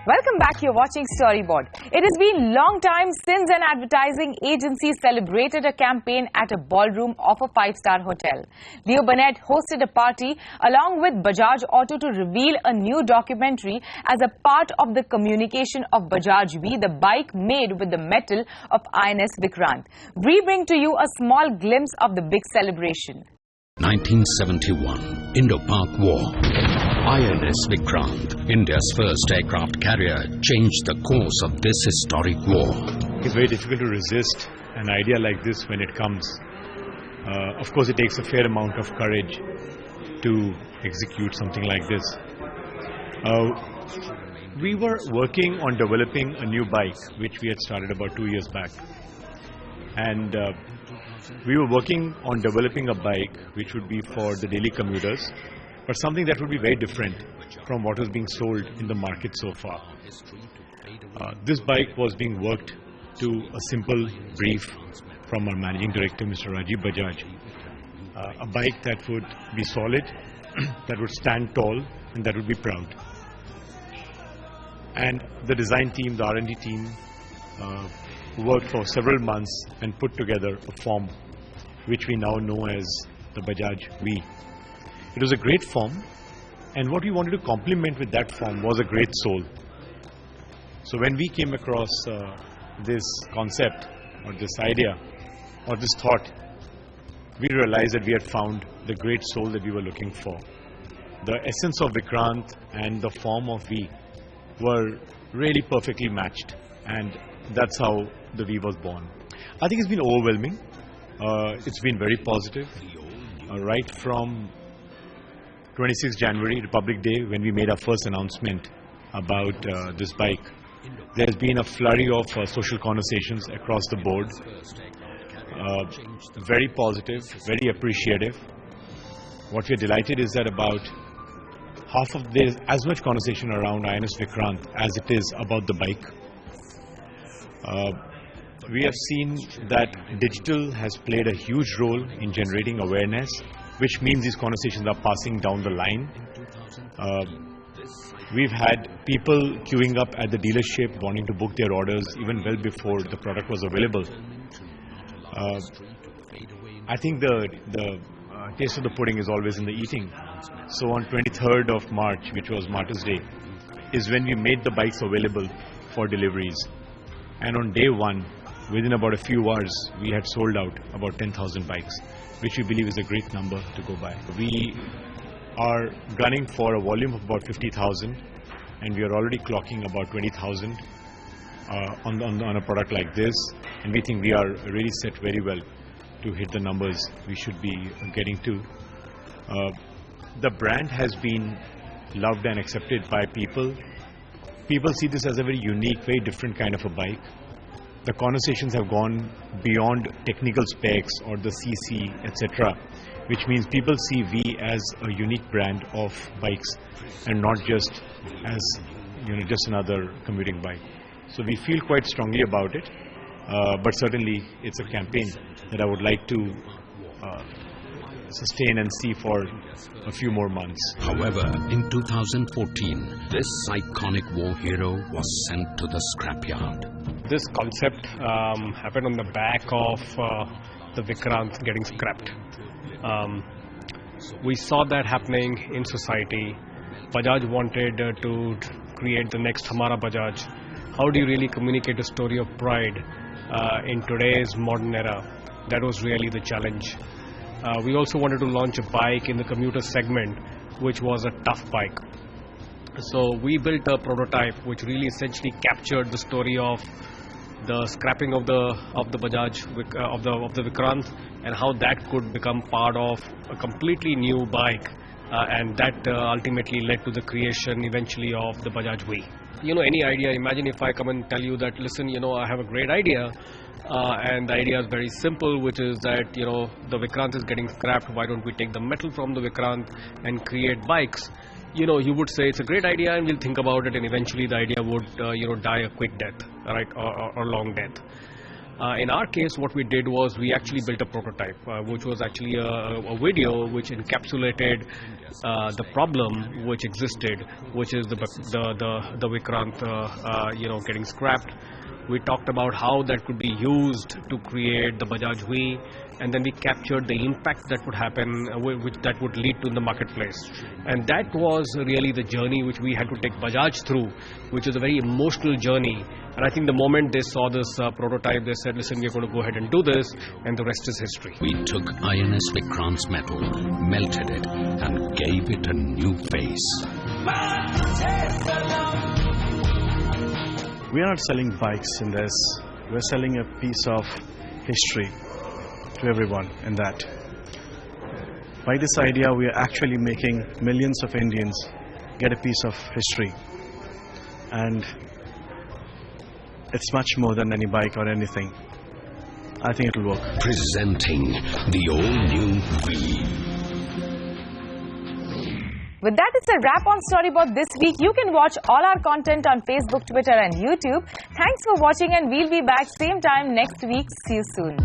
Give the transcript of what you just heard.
Welcome back. You're watching Storyboard. It has been a long time since an advertising agency celebrated a campaign at a ballroom of a five-star hotel. Leo Burnett hosted a party along with Bajaj Auto to reveal a new documentary as a part of the communication of Bajaj V, the bike made with the metal of INS Vikrant. We bring to you a small glimpse of the big celebration. 1971, Indo-Pak War. INS Vikrant, India's first aircraft carrier, changed the course of this historic war. It's very difficult to resist an idea like this when it comes. Of course, it takes a fair amount of courage to execute something like this. We were working on developing a new bike, which we had started about 2 years back. And we were working on developing a bike which would be for the daily commuters, but something that would be very different from what was being sold in the market so far. This bike was being worked to a simple brief from our managing director, Mr. Rajiv Bajaj. A bike that would be solid, that would stand tall, and that would be proud. And the design team, the R&D team, worked for several months and put together a form which we now know as the Bajaj V. It was a great form, and what we wanted to complement with that form was a great soul. So when we came across this concept or this idea or this thought, we realized that we had found the great soul that we were looking for. The essence of Vikrant and the form of V were really perfectly matched, and that's how the V was born. I think it's been overwhelming. It's been very positive. Right from 26 January, Republic Day, when we made our first announcement about this bike, there has been a flurry of social conversations across the board. Very positive, very appreciative. What we are delighted is that about half of there is as much conversation around INS Vikrant as it is about the bike. We have seen that digital has played a huge role in generating awareness, which means these conversations are passing down the line. We've had people queuing up at the dealership wanting to book their orders even well before the product was available. I think the taste of the pudding is always in the eating. So on 23rd of March, which was Martyrs' Day, is when we made the bikes available for deliveries. And on day one, within about a few hours, we had sold out about 10,000 bikes, which we believe is a great number to go by. We are gunning for a volume of about 50,000, and we are already clocking about 20,000 on a product like this, and we think we are really set very well to hit the numbers we should be getting to. The brand has been loved and accepted by people. People see this as a very unique, very different kind of a bike. The conversations have gone beyond technical specs or the CC, etc., which means people see V as a unique brand of bikes and not just as just another commuting bike. So we feel quite strongly about it, but certainly it's a campaign that I would like to sustain and see for a few more months. However, in 2014, this iconic war hero was sent to the scrapyard. This concept happened on the back of the Vikrant getting scrapped. We saw that happening in society. Bajaj wanted to create the next Hamara Bajaj. How do you really communicate a story of pride in today's modern era? That was really the challenge. We also wanted to launch a bike in the commuter segment, which was a tough bike. So we built a prototype which really essentially captured the story of the scrapping of the Bajaj of the Vikrant, and how that could become part of a completely new bike, and that ultimately led to the creation eventually of the Bajaj V. Any idea, imagine if I come and tell you that, listen, I have a great idea, and the idea is very simple, which is that, the Vikrant is getting scrapped, why don't we take the metal from the Vikrant and create bikes? You would say it's a great idea and we'll think about it, and eventually the idea would, die a quick death, right, or long death. In our case, what we did was we actually built a prototype, which was actually a video which encapsulated the problem which existed, which is the Vikrant, getting scrapped. We talked about how that could be used to create the Bajaj V, and then we captured the impact that would happen, which that would lead to in the marketplace. And that was really the journey which we had to take Bajaj through, which is a very emotional journey. And I think the moment they saw this prototype, they said, listen, we're going to go ahead and do this, and the rest is history. We took INS Vikrant's metal, melted it, and gave it a new face. We are not selling bikes in this. We're selling a piece of history to everyone in that. By this idea, we are actually making millions of Indians get a piece of history. And it's much more than any bike or anything. I think it will work. Presenting the all-new V. With that, it's a wrap on Storyboard this week. You can watch all our content on Facebook, Twitter and YouTube. Thanks for watching, and we'll be back same time next week. See you soon.